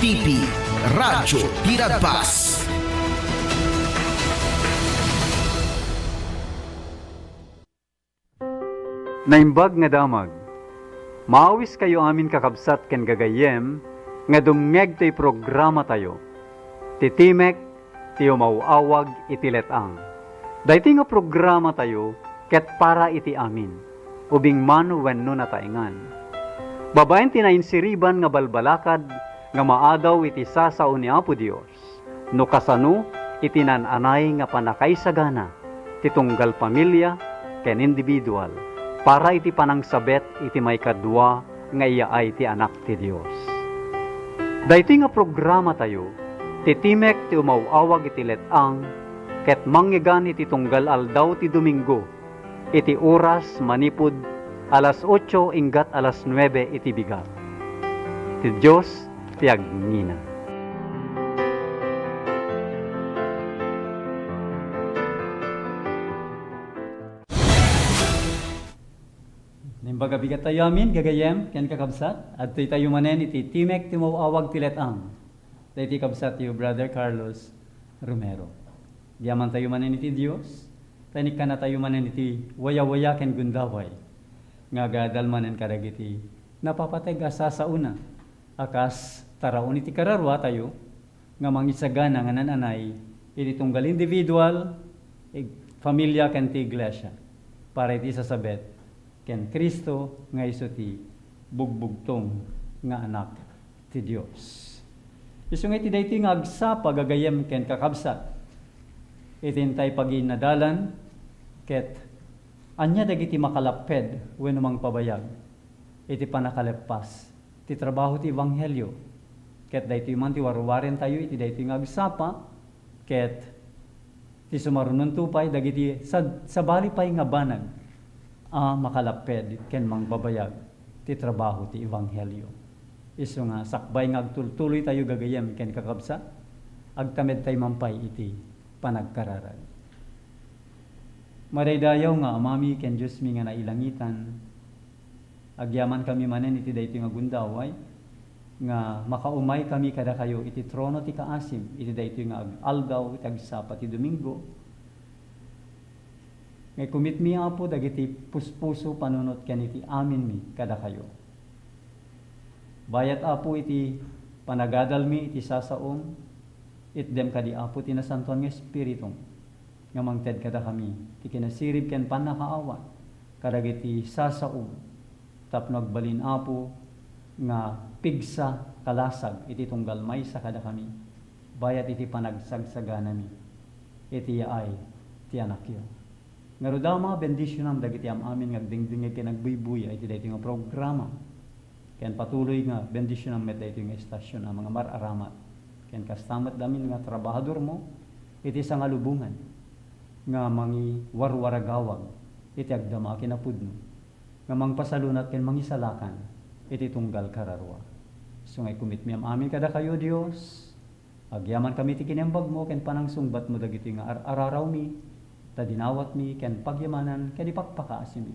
TV, Radyo Tirabas. Naimbag nga damag, maawis kayo amin kakabsat ken gagayem, nga dumngeg to'y programa tayo. Titimek, tiyo mauawag itiletang. Dayti nga programa tayo, ket para iti amin, ubing man wenno nataingan. Babaen tinainsiriban nga balbalakad, nga maadaw iti sasao ni Apo Dios. No kasano, iti nananay nga panakaisagana, titunggal pamilya, ken individual, para iti panangsabet iti may kadwa nga iya ay ti anak ti Dios. Dayti nga programa tayo, titimek ti umawawag iti letang, ket manggigan iti tunggal aldaw ti Domingo, iti oras manipud alas 8 inggat alas 9 iti bigat. Ti Dios ti agngina. Nimbaga bigat tayo amin, gagayem, ken kakabsat, at tayo manen iti timek ti mawawag ti letang. Iti kabsat yu Brother Carlos Romero. Diyaman tayo manen iti Dios, tanik ka na tayo manen iti waya-waya ken gundaway. Nga gadal manen karagiti, napapatay asa sa una. Akas taraon iti kararwa tayo, nga mangisagana nga nananay, iti tunggal individual, familia ken ti iglesia, para iti sasabet, ken Kristo nga iso ti bugbugtong nga anak ti Dios. Isu nga iti dayti nga agsapa gagayem ken kakabsat. Itintay paginadalan ket anya dagiti makalaped wenno mang pabayag. Iti panakaleppas ti trabaho ti ebanghelyo. Ket dayti man ti warwaren tayo iti dayti nga agsapa ket ti sumarunon tupay dagiti sabali pay nga banag makalaped ken mangbabayag ti trabaho ti ebanghelyo. Isu nga sakbay nga agtultuloy tayo gagayem ken kakabsat, agtamed tayo mampay iti panagkararag. Maraydayaw nga amami ken Diyos mi nga nailangitan, agyaman kami manen iti dayti nga gundaway, nga makaumay kami kada kayo iti trono ti kaasim, iti dayti nga aldaw iti agsapa ti Domingo. Ngay kumit mi apo dagiti puspuso panunot ken iti amin mi kada kayo. Bayat apo iti panagadal mi iti sasaom, itdem kadi apo ti nasantuan nga Espiritu, nga mangted kada kami, ti kinasirib ken panakaawa, kadagiti sasaom, tapno agbalin apo, nga pigsa kalasag, iti tunggal maysa kada kami, bayat iti panagsagsagana mi, iti yaay, ti anak yo. Nga rudama, bendisyonam dagiti amin nga dingdingay kinagbuy-buya, iti dayti nga programa, ken patuloy nga bendisyonam met dayti nga estasyon ang mga mararamat, ken kastamat damin nga trabahador mo, iti sa nga lubungan, nga mangi warwaragawag, iti agdama kinapudno, nga mangpasalunat ken mangisalakan, iti tunggal kararwa. So ngay kumit mi amin kada kayo Dios, agyaman kami ti kinembag mo, ken panangsungbat mo dagiti nga araraw mi, tadinawat mi, ken pagyamanan, ken ipagpakaasi mi,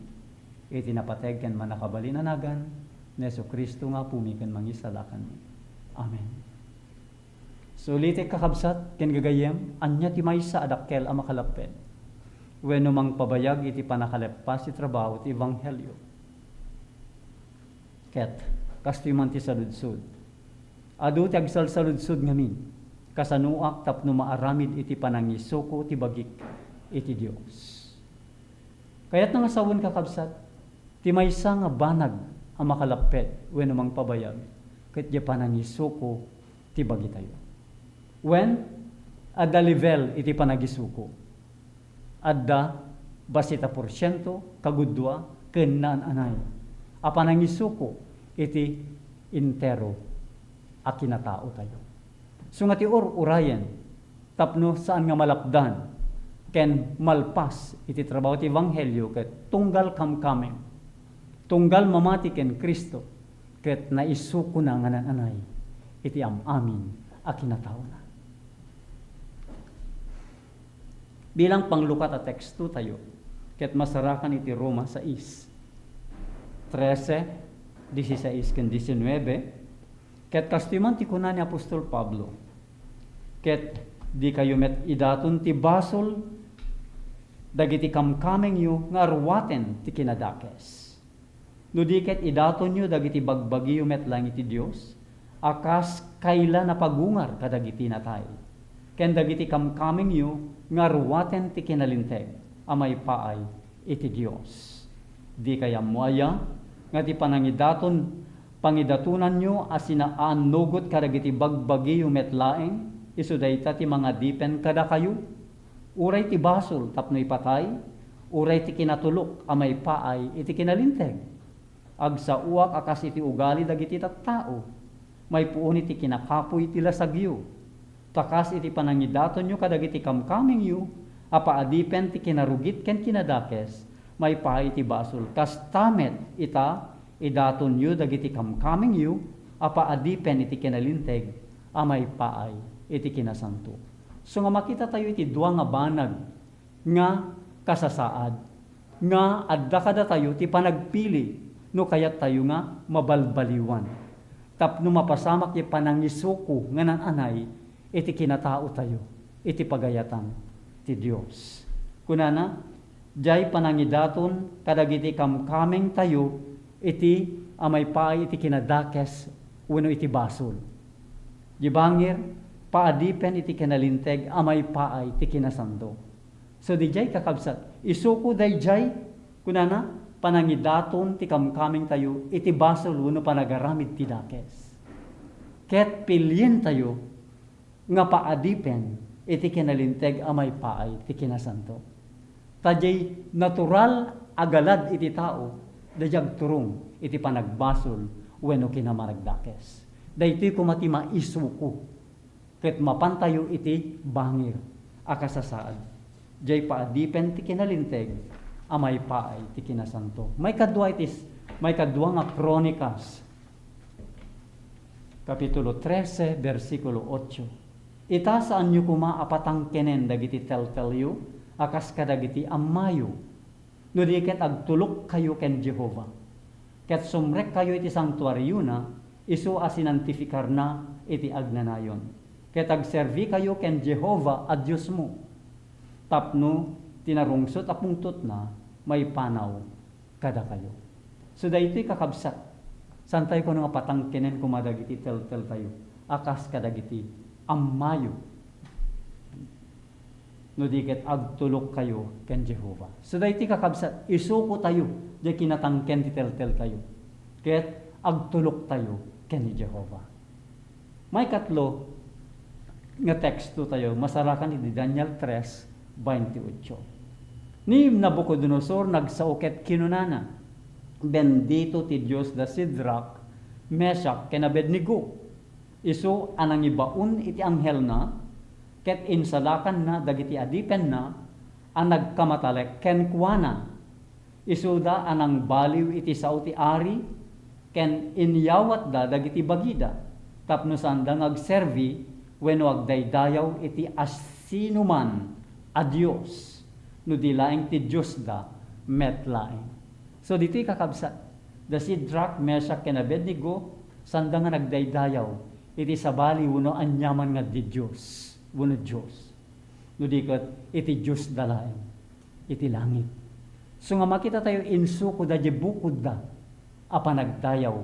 iti napateg ken manakabalinanagan, Neso Kristo nga pumi ken mangisalakan mi. Amen. So litek kakabsat ken gagayem, anya ti maysa adakkel a makalaped, wenno mang pabayag iti panakaleppas ti trabaho ti ebanghelyo. Ket kastoy man ti saludsod, adu ti agsalsaludsod ngamin, kasanuak tapno maaramid iti panangisuko ti bagik iti Dios. Kayat nga sawon kakabsat, ti maysa nga banag ang makalapet wenno mang pabayag, ket di panangisuko ti bagi tayo. When adda level iti panagisuko, adda basita porsyento kagudwa ken nananay, a panangisuko iti intero a kinatao tayo. So nga ti urayen tapno saan nga malapdan ken malpas iti trabaho ti ebanghelyo ket tunggal kamkamen, tunggal mamati ken Kristo, ket naisuko na nga nananay, iti amin a kinatao na. Bilang panglukat a teksto tayo, ket masarakan iti Roma 6, 13, 16 ken 19, Ket kastiman ti kuna ni Apostol Pablo. Ket di kayo met idaton ti basol dagiti kamkameng yu nga arwaten ti kinadakes. No di ket idaton yu dagiti bagbagi yu met lang iti Dios, akas kaila na pagungar kadagiti natay. Ken dagiti kamkameng yu nga arwaten ti kinalinteg, amay paay iti Dios. Di kaya muaya nga ti pangidatunan nyo asinaan nugot kadagiti bagbagi yu met laeng, isu dayta ti mga dipen kada kayo. Uray ti basol tapno ipatay, uray ti kinatulok amay paay iti kinalinteg. Agsa uwak akas iti ugali dagiti tattao, may puon iti kinakapoy iti lasagyo. Takas iti panangidaton nyo kadagiti kamkameng yu, apaadipen ti kinarugit ken kinadakes, may paay iti basol. Kas tamet ita idaton yu dagiti kamkameng yu, apaadipen iti kinalinteg, amay paay iti kinasanto. So nga makita tayo iti dua nga banag nga kasasaad, nga adda kada tayo ti panagpili no kayat tayo nga mabalbaliwan. Tapno mapasamak ti panangisuko nga nananay iti kinatao tayo, iti pagayatan ti Dios. Kunana, jay panangidaton kadagiti kamkameng tayo iti amay paay iti kinadakes wenno iti basol. Gibangir paadipen iti kinalinteg amay paay ti kinasanto. So di jay kakabsat, isuko day jay kunana panangidaton ti kamkameng tayo iti basol wenno panagaramid ti dakes. Ket pilyen tayo nga paadipen iti kinalinteg amay paay ti kinasanto. Tajay natural agalad iti tao dayag turong iti panagbasol wenno kinamaragdakes. Daytoy kumati maisuko ket mapantayo iti bangir akasasaad. Jay paadipen ti kinalinteg amay paay ti kinasanto. May kadwa nga Kronikas Kapitulo 13 versikulo 8. Ita saan nyo kumaapatangkenen dagiti teltelyo akas kadagiti ammayo. No di ket agtulok kayo ken Jehova. Ket sumrek kayo iti sanktuaryo na isu asinantifikar na iti agnanayon. Ket agservi kayo ken Jehova a Dios mo. Tapno tinarungsot a pungtot na may panaw kada kayo. So daytoy kakabsat. Santay ko nga patangkenen kumadagiti tel-tel tayo. Akas kadagiti ammayo. No diket agtulok kayo ken Jehova. So daytoy kakabsat. Isuko tayo di kinatangken ti tel-tel tayo. Ket agtulok tayo ken ni Jehova. May katlo nga teksto tayo, masarakan iti Daniel 3:28. Ni Nabucodonosor nagsauket kinunana, bendito ti Dios da Sidrak, Meshach, ken Abednego. Isu anang ibaon iti anghel na, ket insalakan na dagiti adipen na, ang nagkamatalek ken kuana. Isu da anang baliw iti sao ti ari, ken inyawat da dagiti bagida, tapno sanda ngagservi wenno agdaydayaw iti asinuman a Dios, no di laeng ti Dios da met laeng. So dito'y kakabsat, da Sidrak, Meshach, ken Abednego, sanda nga nagdaydayaw iti sabali wenno anyaman nga di Dios, wenno Dios. No di ket iti Dios da laeng, iti langit. So nga makita tayo insuko da di bukod da a panagdayaw,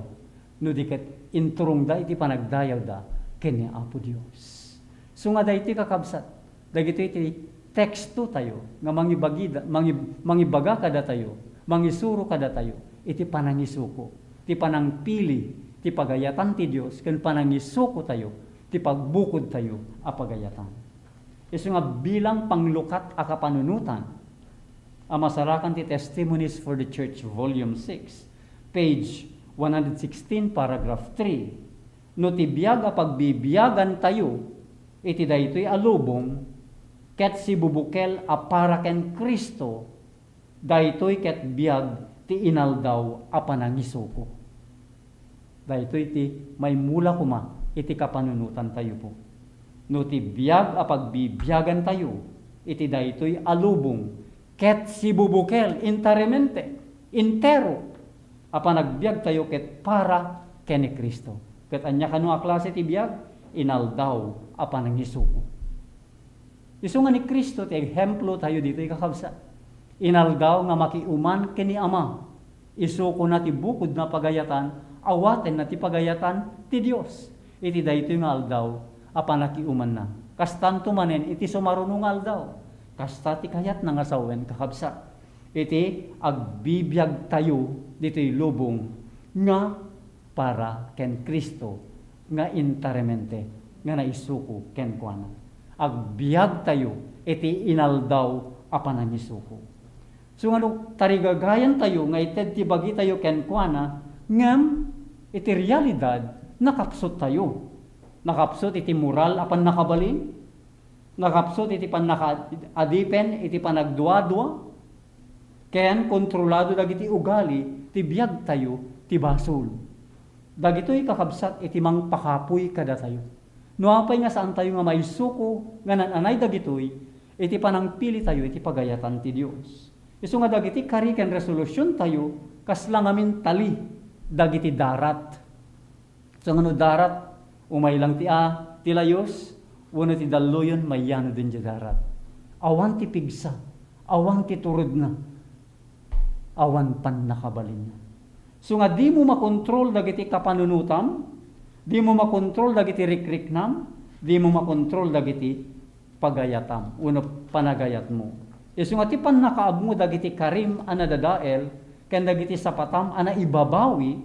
no di ket inturong da iti panagdayaw da ken ni Apo Dios. So nga daytoy kakabsat, dagiti iti teksto tayo nga mangibaga kada tayo, mangisuro kada tayo, iti panangisuko, ti panangpili, ti pagayatan ti Dios, ken panangisuko tayo, ti pagbukod tayo a pagayatan. Isu nga bilang panglukat a kapanunutan, a masarakan ti Testimonies for the Church Volume 6, page 116, paragraph 3. No ti biyag a pagbibiyagan tayo, iti daytoy alubong, ket si bubukel a para ken Kristo, daytoy ket biyag ti inaldaw a panangisuko. Daytoy ti may mula kuma iti kapanunutan tayo po. No ti biyag a pagbibiyagan tayo, iti daytoy alubong, ket si bubukel interemente, intero, a panagbiag tayo ket para ken ni Kristo. Ket anya kanu a klase ti biag inaldaw apan ang isuko. Isu nga ni Kristo ti ehemplo tayo dito kakabsat. Inaldaw nga makiuman kini Ama. Isuko na ti bukod na pagayatan, awaten na ti pagayatan ti Dios. Iti daytoy nga aldaw apan nakiuman na. Kastan tumanen iti sumarunong aldaw. Kasta ti kayat nga sawen kakabsat. Iti agbibiyag tayo dito'y lubong nga para ken Kristo nga interemente nga naisuko ken kuana. Agbiag tayo iti inaldaw apan ang isuko. So ngano tarigagayan tayo nga ited ti bagi tayo ken kuana ngem iti realidad nakapsot tayo. Nakapsot iti moral apan nakabalin. Nakapsot iti panakaadipen iti panagduadua. Ken kontrolado dagiti ugali ti biag tayo ti basol. Dagitoy kakabsat iti mangpakapoy kada tayo. Nuapay nga saan tayo nga maisuko nga nananay dagitoy iti panangpili tayo iti pagayatan ti Dios. Isu nga dagiti kari ken resolusyon tayo kaslang amin tali dagiti darat. So ngano darat umay lang ti layos wenno ti dalloyon mayano din ti darat. Awan ti pigsa, awan ti turod na. Awan pan nakabalin na. So nga di mo makontrol dagiti kapanunutam, di mo makontrol dagiti rikriknam, di mo makontrol dagiti pagayatam, uno panagayat mo. So nga ti pan nakaab mo dagiti karim ana dadael, ken dagiti sapatam ana ibabawi,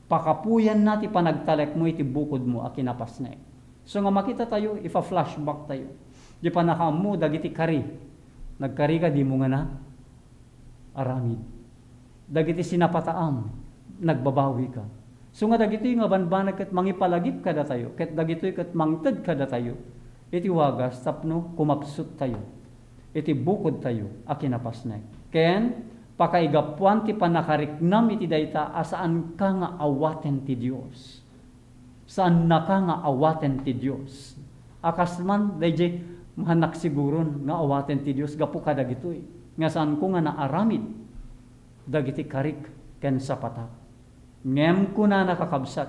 pakapuyan na ti panagtalek mo iti bukod mo a kinapasnek. So nga makita tayo, ifa-flashback tayo. Di pa nakaam mo dagiti kari. Nagkari ka, di mo nga na aramid. Dagiti sinapataam, nagbabawi ka. So nga dagitoy nga banbanag ket mangipalagip kada tayo, ket dagitoy ket mangted kada tayo. Iti wagas tapno kumapsut tayo. Iti bukod tayo a kinapasnek. Ken pakaigapuan ti panakariknam iti dayta asaan ka nga awaten ti Dios. Saan na ka nga awaten ti Dios. Akas man dayjay mahanak siguron nga awaten ti Dios gapu ka dagitoy. Nga saan ko nga naaramid dagiti karik ken sapatak. Ngem ko na nakakabsat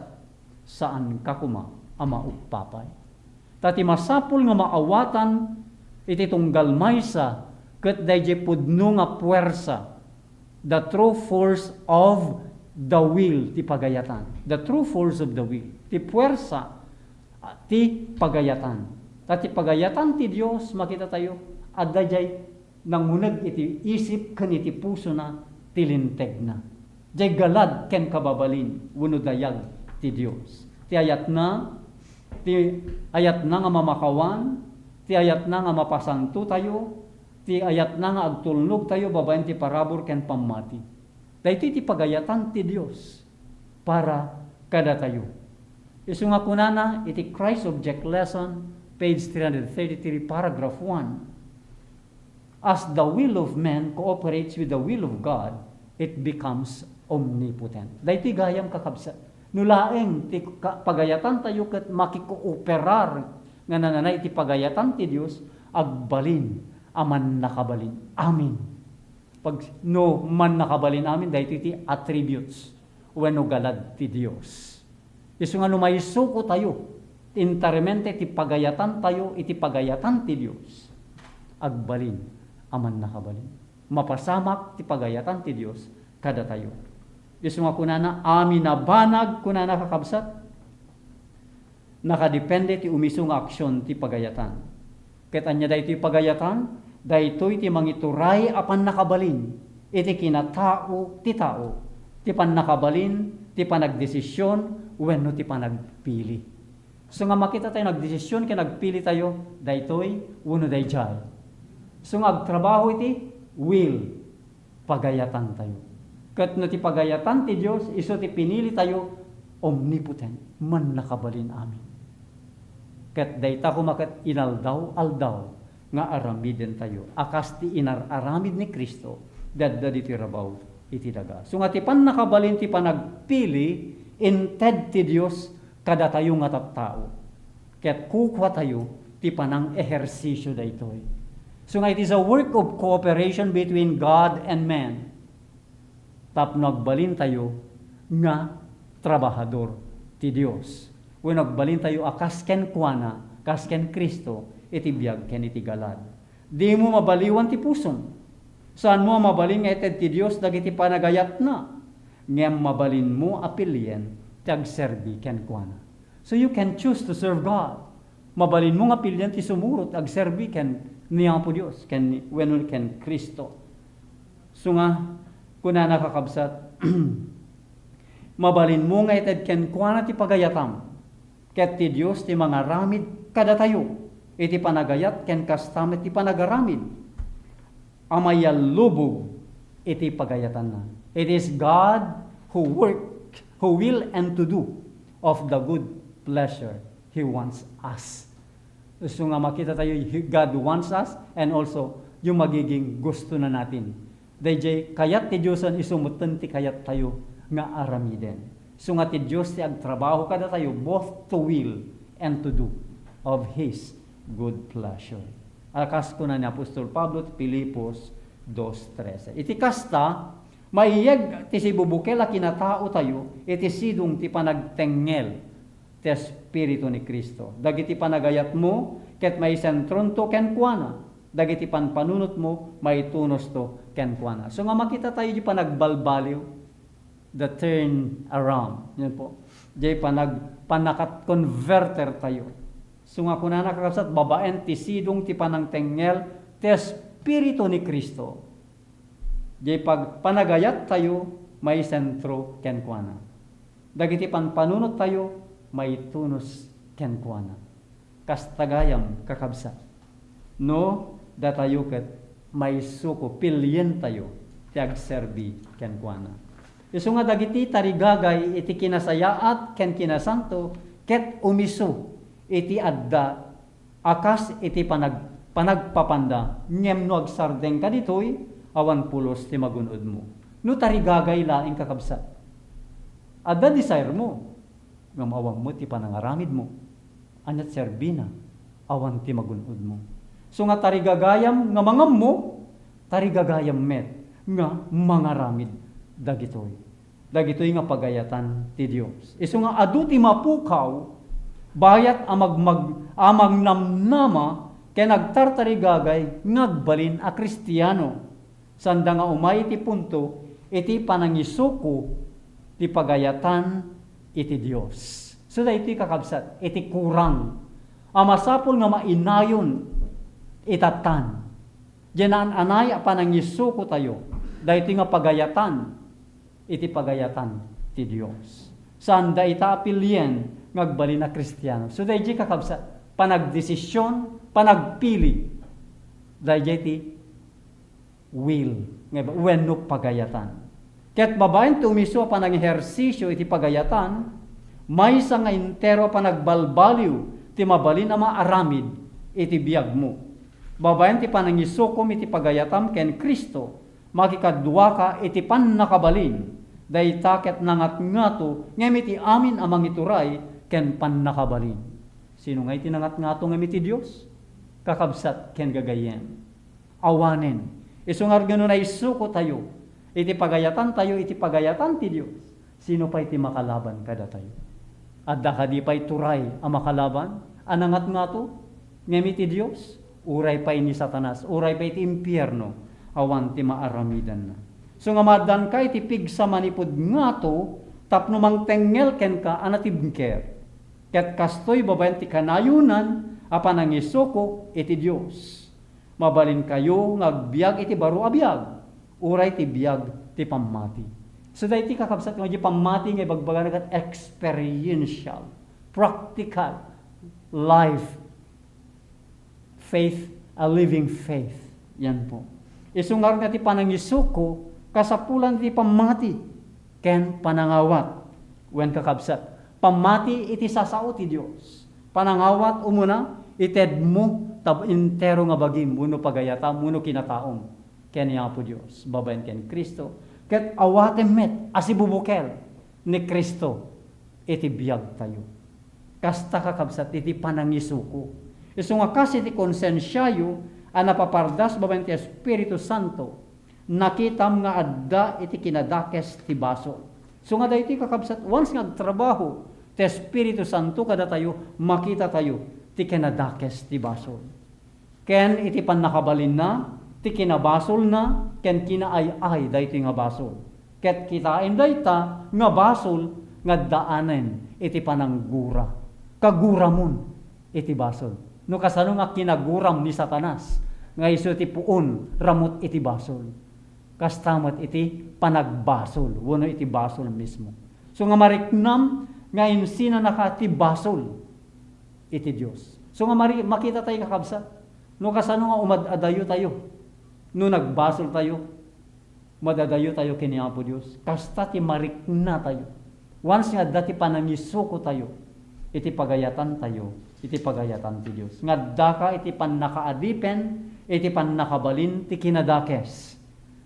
saan ka kuma ama upapay. Tati masapul nga maawatan iti tunggal maysa ket dayjay pudno nga puwersa, the true force of the will ti pagayatan. The true force of the will. Ti puwersa ti pagayatan. Tati pagayatan ti Dios makita tayo adayjay nanguneg iti isip ken iti puso na tilinteg na. Jay galad ken kababalin wenno dayag ti Dios. Ti ayat na nga mamakawan, ti ayat na nga mapasanto tayo, ti ayat na nga agtulnog tayo babaen ti parabor ken pammati. Daytoy ti pagayatan ti Dios para kada tayo. Isu nga kunana iti Christ Object Lesson page 333 paragraph 1. As the will of man cooperates with the will of God, it becomes omnipotent. Dahiti gayam kakabsat. Nulaeng ti pagayatan tayo ket makikooperar nga nananay ti pagayatan ti Dios agbalin aman nakabalin. Amen. Pag no man nakabalin amin dahiti ti attributes wenno galad ti Dios. Isu nga lumaysuko tayo interemente ti pagayatan tayo iti pagayatan ti Dios agbalin aman nakabalin. Mapasamak ti pagayatan ti Dios kada tayo. Isu nga kunana amin na banag kunana kakabsat nakadepende ti umisu nga aksyon ti pagayatan. Ket anya daytoy pagayatan daytoy ti mangituray apan nakabalin iti kinatao ti tao ti pannakabalin ti panagdesisyon wenno ti panagpili. So nga makita tayo nagdesisyon ken nagpili tayo daytoy wenno dayjay. So nga agtrabaho iti will pagayatan tayo. Ket no ti pagayatan ti Dios isu ti pinili tayo omnipotent man nakabalin amin. Ket dayta kumaket inaldaw nga aramiden tayo. Akas ti inararamid ni Kristo dadda ti rabaw iti daga. So nga ti nakabalin ti panagpili inted ti Dios kada tayo nga tattao. Ket kukwa tayo ti panang ehersisyo daytoy. So nga it is a work of cooperation between God and man. Tapno agbalin tayo nga trabahador ti Dios. When nagbalin tayo akas ken kuana, kas ken Kristo, iti biyag ken iti galad. Di mo mabaliwan ti pusom. Saan mo mabalin nga ited ti Dios dagiti panagayat na. Ngem mabalin mo apilyen ti agserbi ken kuana. So you can choose to serve God. Mabalin mo nga pilyan ti sumurot agserbi ken niya po Dios ken wenno ken Kristo. So nga kuna nakakabsat mabalin mo nga ited ken kuana ti pagayatam. Ket ti Dios ti mga ramid kada tayo. Iti panagayat ken kastam iti panagaramid. Amayalubog iti pagayatan na. It is God who will and to do of the good pleasure He wants us. So nga makita tayo, God wants us and also yung magiging gusto na natin. Dayjay kayat ti Diyosan isumutan ti kayat tayo nga aramiden. So nga ti Diyos ti agtrabaho kada tayo both to will and to do of His good pleasure. Akas ko na ni Apostol Pablo ti Pilipos 2:13. Iti kasta, maiyag ti sibubukel a kinatao tayo, iti sidong ti panagtengel ti Espiritu ni Kristo. Dagiti panagayat mo, ket may sentron to ken kuana. Dagiti panpanunot mo, may tunos to ken kuana. So nga makita tayo di panagbalbaliw, the turn around. Yan po. Di panakat-converter tayo. So nga kuna nakakasat, babaen ti sidong ti panangtengel ti Espiritu ni Kristo. Di pag panagayat tayo, may sentro ken kuana. Dagiti panpanunot tayo, may tunos ken kuana. Kastagayam kakabsat. No, datayo ket may suko, pilyen tayo, ti agserbi ken kuana. Isu nga dagiti tarigagay iti kinasayaat ken kinasanto, ket umiso iti adda akas iti panagpapanda ngem no agsardeng kaditoy awan pulos ti magunod mo. No tarigagay laing kakabsat. Adda desire mo ngem awan mo ti panangaramid mo. Anyat serbina awan ti magunod mo. So nga tarigagayam nga mangam mo, tarigagayam met nga mangaramid dagitoy. Dagitoy nga pagayatan ti Dios. Isu nga adu ti mapukaw bayat amag namnama kaya nagtartarigagay ngagbalin a Kristiyano. Sanda nga umay iti punto iti panangisuko ti pagayatan iti Dios. So da iti kakabsat iti kurang amasapol nga mainayon itatan. Diyan anay a panangisuko tayo. Da iti nga pagayatan iti pagayatan ti Dios. Sanda ita apilyen ngagbalin na Kristiyano. So dahil kakabsat, panagdesisyon, panagpili. Dahil ti will. Wenno pagayatan. Kaya't babaeng tumiso panag-ehersisyo iti pagayatan, may sa nga intero panagbalbaliw ti mabalin na maaramid iti biyag mo. Babaeng ti panangisukom iti pagayatam ken Kristo, makikadwa ka iti pannakabalin, dahil taket nangat ngato, ngem iti amin amang ituray, ken pannakabalin. Sino nga iti nangat ngato ngem iti Dios? Kakabsat ken gagayen. Awanen. Isu nga gano na isuko tayo. Iti pagayatan tayo, iti pagayatan ti Dios. Sino pa iti makalaban kada tayo? Adda kadi pa'y turay ang makalaban? Anangat ngato? Ngem iti Dios? Uray pa ini Satanas. Uray pa iti impyerno. Awan ti maaramidan na. So nga madan ka iti pigsa manipod ngato, tapno mangtengel ken ka anatibker. Ket kastoy babaen ti kanayunan apan ang isuko iti Dios. Mabalin kayo ngagbiag iti baro a biag. Uray ti biag ti pammati. So da iti kakabsat nga iti pammati nga ibagbagan kat experiential, practical life, faith, a living faith. Yan po. Isungar nga ti panangisuko kasapulan ti pammati ken panangawat. Wen kakabsat, pammati iti sasao ti Dios. Panangawat umuna ited mo tab intero nga bagim muno pagayata muno kinataom ken ni Apo Dios babaen ken Kristo ket awatem met asibubukel ni Kristo iti biag tayo. Kasta kakabsat iti panangisuko. Isu nga kasi iti konsensyayo a napapardas babaen ti Espiritu Santo nakitam nga adda iti kinadakes ti baso. So nga dayti kakabsat once nga trabaho Ti Espiritu Santo kada tayo, makita tayo, ti kinadakes ti basol. Ken iti pannakabalin na, ti kinabasol na, ken kinaay-ay dayto nga basol. Ket kitain dayta nga basol nga daanen iti pananggura. Kaguramon iti basol. No kasano nga kinaguram ni Satanas, nga isu ti puon ramot iti basol. Kastamat iti panagbasol, wano iti basol mismo. So nga mariknam nga insina nakati basol iti Dios. So nga makita tayo kakabsat, no kasano nga umadadayo tayo, no nagbasol tayo, madadayo tayo kini Apo Dios. Kasta ti marikna tayo. Once nga dati panangisuko tayo, iti pagayatan tayo, iti pagayatan ti Dios. Nga daka iti pannakaadipen, iti pannakabalin ti kinadakes.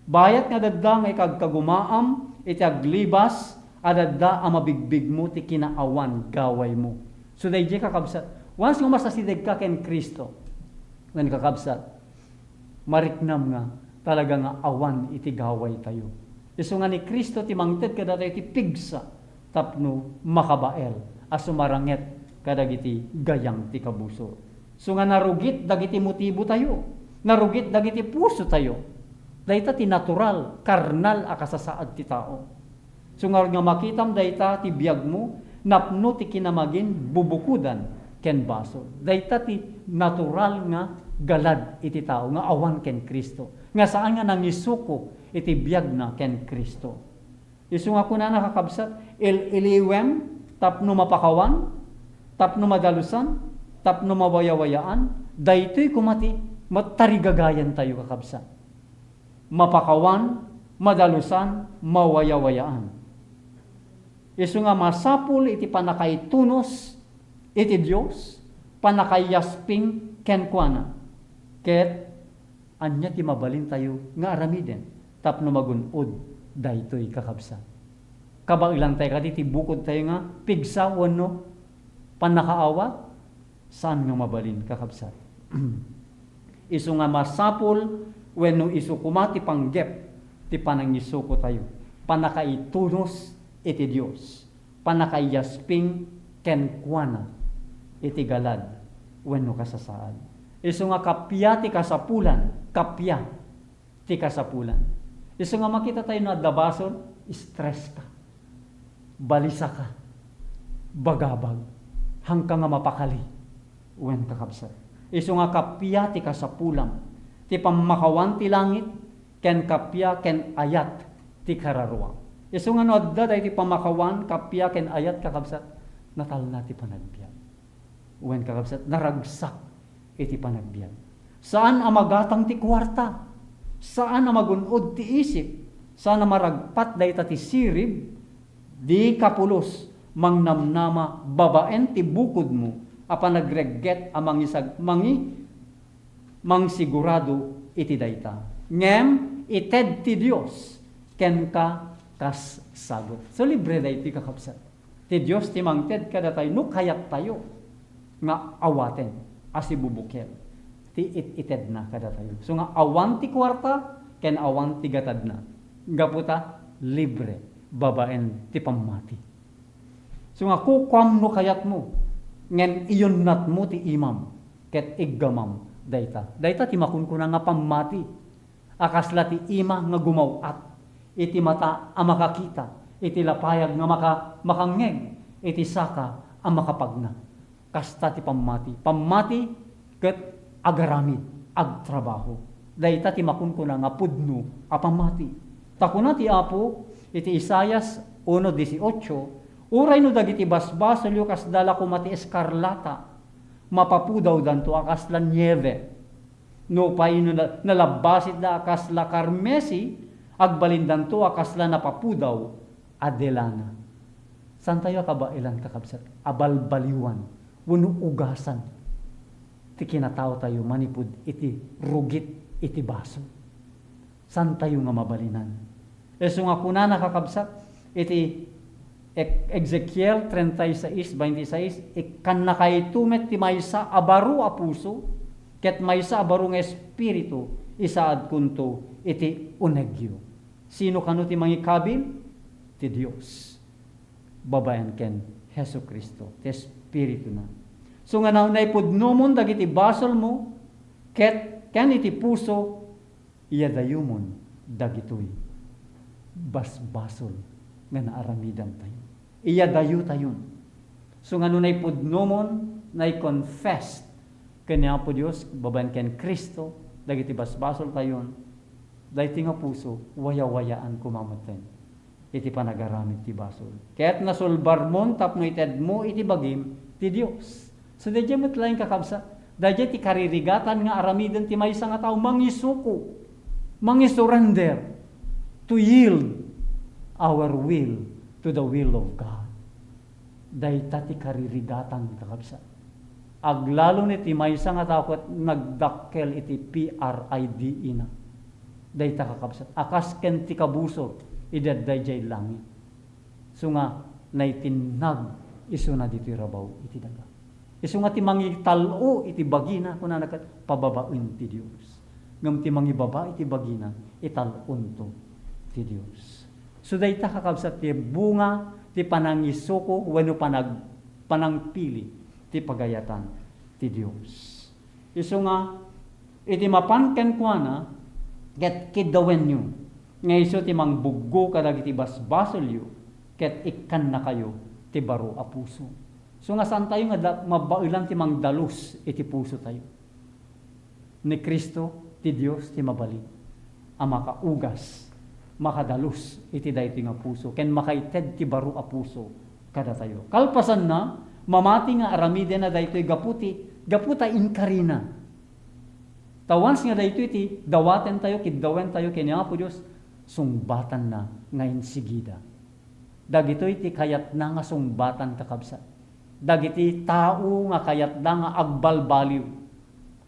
Bayat nga dadda nga ikagkagumaam, iti aglibas, adadda ang mabigbig mo ti kinaawan gaway mo. So dahil kakabsat, once nga masasidig ka ken Kristo, when kakabsat, mariknam nga, talaga nga awan iti gaway tayo. Iso nga ni Kristo ti mangted kada tayo ti pigsa, tapno makabael, aso maranget kadagiti gayang ti kabuso. So nga narugit dagiti motibo tayo, narugit dagiti puso tayo, dayta ti natural, karnal a kasasaad ti tao. So nga makitam dayta ti biyag mo, napno ti kinamagin bubukudan ken basol. Dayta ti natural nga galad iti tao, nga awan ken Kristo. Nga saan nga nangisuko iti biyag na ken Kristo. Isu nga kuna nakakabsat, iliwem, tapno mapakawan, tapno madalusan, tapno mawayawayaan, daytoy kumati, matarigagayan tayo kakabsat. Mapakawan, madalusan, mawayawayaan. Isu nga masapul iti panakaitunos iti Dios, panakayasping kenkwana. Ket anya ti mabalin tayo nga aramiden tapno magunod daytoy kakabsat. Kabailan tayo kadi ti bukod tayo nga pigsa wenno panakaawa, saan nga mabalin kakabsat. Isu nga masapul wenno isu kumati panggep ti panangisuko tayo, panakaitunos iti Dios, panakayasping kenkwana iti galad wenno kasasaad. Isu nga kapya ti kasapulan, kapya ti kasapulan. Isu nga makita tayo na dabason, stress ka, balisa ka, bagabag, hanggang nga mapakali wen kakabsat. Isu nga kapya ti kasapulan, ti pamakawan ti langit, ken kapya ken ayat ti kararwa. Isu nga no adda ti pamakawan, kapya ken ayat kakabsat, natal na ti panagbiag. Wen kakabsat, naragsak iti panagbiag. Saan ang magatang ti kwarta? Saan ang magunod ti isip? Saan ang maragpat dayta ti sirib? Di kapulos, mangnamnama, babaen ti bukod mo, apan nagregget amang isag, mangsigurado iti dayta. Ngem, ited ti Dios, ken ka kas sagot. So libre dayti kakabsat. Ti Dios ti mangted kada tayo, no kayat tayo, nga awaten, asibubukel. Ti ited na kada tayo. So nga awan ti kwarta, ken awan ti gatad na. Gaputa, libre, babaen ti pamati. So nga kukwam no kayat mo, ngen iyon nat mo ti imam, ket iggamam dayta. Dayta ti makunkuna nga pamati. Akasla ti ima nga gumawat, iti mata ang makakita, iti lapayag nga makangeg, iti saka ang makapagna. Kasta ti pamati. Pamati ket agaramid, agtrabaho. Dayta ti makunkuna nga pudno a pamati. Takuna ti Apo, iti Isaias 1:18, uray no dagiti basbasol yu kas dala ko mati eskarlata, mapapudaw danto akas la nieve. No paino nalabasit da akas la karmesi, agbalindan to akas la napapudaw adelana. San tayo kabailan kakabsat? Abalbaliwan, wano ugasan. Ti kinatao tayo manipud iti rugit iti baso. San tayo nga mabalinan? Eso nga kuna nakakabsat, iti Ezekiel 36:26, ikan na kay tumet ti maysa abaru a puso, ket maysa abaru nga espiritu, isaad kunto iti unegyo. Sino kano ti mangikabil? Ti Dios. Babayan ken Hesu Kristo, ti Espiritu na. So nga na naipudnomon dagiti basol mo, ken iti puso, iyadayumon dagitoy basbasol nga naaramidan tayo. Iyadayo tayon. So nga naipudnomon, nai-confess kanya po Diyos, babayan ken Kristo, dagiti basbasol tayon, dahiti nga puso, waya-wayaan kumamatay. Iti panagaramit ti basol. Kaya't nasulbar mon, tapno ited mo, iti bagim, ti Diyos. So dadya mo't lang kakabsa, dadya ti karirigatan nga aramidan ti maysa nga tao, mangisuko, mangisurrender, to yield our will to the will of God. Dayta ti karirigatan kakabsa. Aglalo ni ti maysa nga tao ket nagdakkel iti PRIDE na. Dayta kakabsat. Akas ken ti kabusor idad dayjay langit. So nga naitinag isu na dito'y rabaw iti daga. Isu nga ti mangitalo iti bagina kuna nakat pababaen ti Dios. Ngam ti mangibaba iti bagina italon to ti Dios. So dayta kakabsat ti bunga ti panangisuko wenno panangpili ti pagayatan ti Dios. Isu nga iti mapanken kuana ket kidawen nyo nga iso ti mangbuggo kadagiti basbasol yu ket ikkan na kayo ti baro a puso. So nga saan tayo nga mabailan ti mangdalus iti puso tayo. Ni Kristo ti Dios ti mabalin a makaugas makadalus iti daytoy nga puso ken makaited ti baro a puso kada tayo. Kalpasan na mamati nga aramiden na daytoy gaputa inkarina. Tawans nga daytoy ti dawaten tayo kiddawen tayo kanya po Dios sungbatan na ngayon sigida. Dagitoy ti kayat na nga sungbatan kakabsat. Dagiti tao nga kayat na nga agbalbaliw.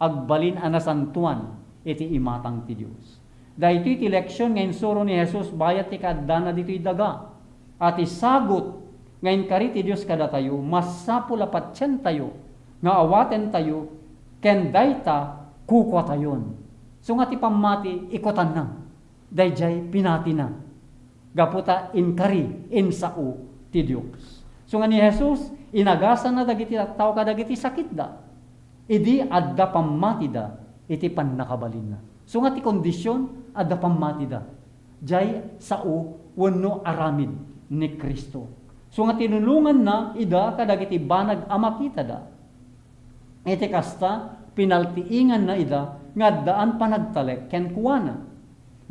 Agbalin anasantuan iti imatang ti Dios. Daytoy ti leksyon ngayon suro ni Jesus bayat ti kadda na ditoy daga. At isagot ngayon kari ti Dios kada tayo masapula patsen tayo nga awaten tayo ken dayta kukwa tayon. So nga ti pamati ikotan na. Dayjay pinati na. Gaputa inkari insao ti Dios. So nga ni Jesus inagasan na dagiti tao kadagiti sakit da. Idi adda pamati da iti pannakabalin na. So nga ti kondisyon adda pamati da. Jay sao wenno aramid ni Kristo. So nga tinulungan na ida kadagiti banag amakita da. Iti kasta pinaltiingan na ida nga daan panagtalek ken kuana.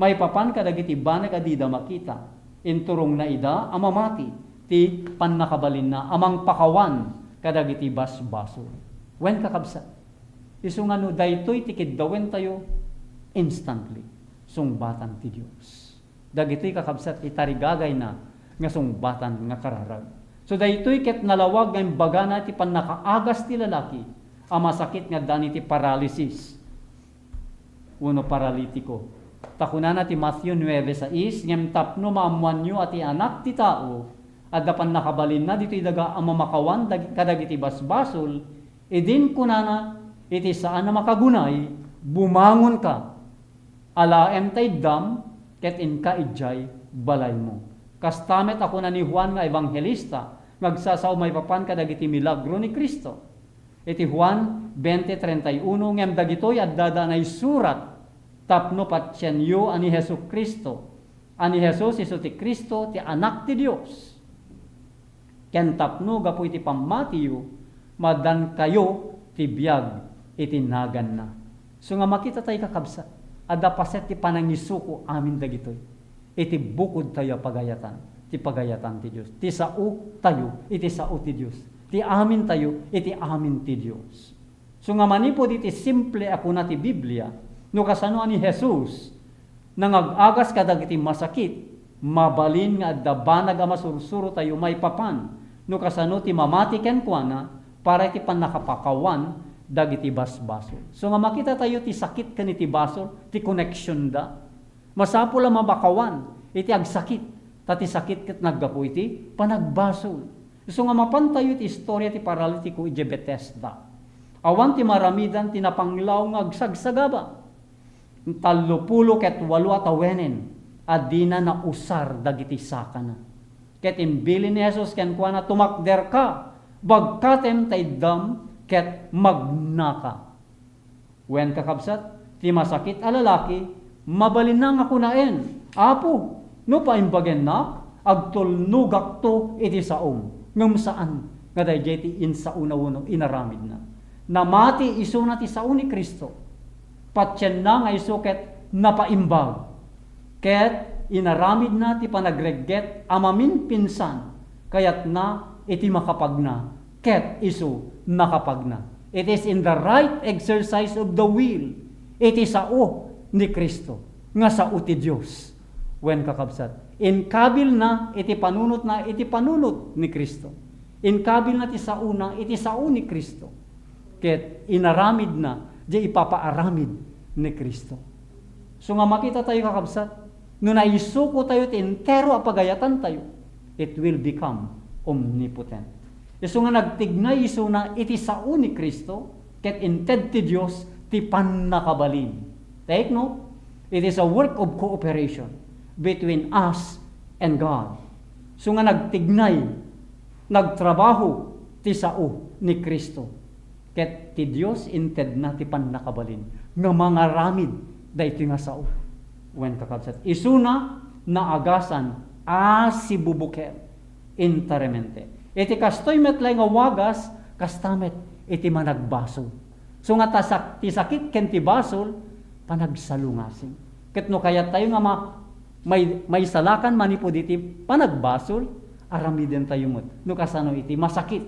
May papan kadagiti banag adida makita. Inturong na ida amamati ti pannakabalin na amang pakawan kadagiti basbaso. Wen kakabsa. Isu nga no daytoy ti kiddawen tayo instantly sungbatan ti Dios. Dagitoy kakabsat itarigagay na nga sungbatan nga kararag. So daytoy ket nalawag nga bagana ti pannakaagas ti lalaki a masakit nga dani ti paralysis. Uno paralitiko. Takunana ti Matthew 9:6 ngem tapno maamuanyo ati anak ti tao adda pannakabalin na ditoy daga a mamakawan kadagiti basbasol idin kunana iti saan na makagunay bumangon ka alaem tay dam ket inka ijay balay mo. Kastamet ako na ni Juan nga ebanghelista magsasaw may papan kadagiti milagro ni Kristo. Iti Juan 20:31 ngem dagitoy adda danay surat tapno patsenyo ani Hesu Kristo. Ani Jesus isu ti Kristo ti anak ti Dios. Ken tapno gapu iti pamatiyo madan kayo ti biag iti nagan na. So nga makita tayo kakabsa adda paset ti panangisuko amin dagitoy. Iti bukod tayo pagayatan. Ti pagayatan ti Dios. Ti sao tayo iti sao ti Dios. Ti amin tayo iti amin ti Dios. So nga manipod iti simple ako na ti Biblia no kasano ni Jesus nangag-agas kadagiti masakit mabalin nga adda banag a masursuro tayo may papan no kasano ti mamati ken kuana para iti pannakapakawan dagiti basbasol. So nga makita tayo ti sakit ken iti basol ti connection da. Masapul a mabakawan iti agsakit tati sakit ket naggapu iti panagbasol. So nga mapan tayo ti istorya ti paralitiko iti Bethesda. Awan ti maramidan ti napanglaw nga agsagsagaba. 38 atawenen adina na usar dagiti sakana. ket imbilin ni Jesus ken kuana tumakder ka, bagkatem taydam ket magnaka. Wen kakabsat, ti masakit a lalaki, mabalin na nga kunaen, Apo, no paimbagen na, agtulnugak to iti saom, ngam saan, nga dayjay ti insauna uno inaramid na. Namati iso na ti sao ni Kristo, patyen na nga iso ket napaimbag, ket inaramid na ti panagregget amamin pinsan, kayat na iti makapagna, ket iso nakapagna. It is in the right exercise of the will, iti sao ni Kristo, nga sao ti Diyos. Wen kakabsat, inkabil na iti panunot ni Kristo. Inkabil na ti sao na iti sao ni Kristo. Ket inaramid na, di ipapaaramid ni Kristo. So nga makita tayo kakabsat, no naisuko tayo ti entero a pagayatan tayo, it will become omnipotent. So nga nagtignay iso na iti sao ni Kristo, ket inted ti Dios ti pannakabalin. Take note, it is a work of cooperation between us and God. So nga nagtignay, nagtrabaho ti sao ni Kristo. Ket ti Dios inted na ti pannakabalin nga mga ramid daytoy nga sao. Wen kakabsat, isuna naagasan si bubukel interemente. Iti kastoy metlay nga wagas kastamet iti managbaso. So nga ti sakit ken ti basol panagsalungasing. Ket no kayat tayo nga may salakan manipod iti panagbasol, aramiden tayo met. No kasano iti masakit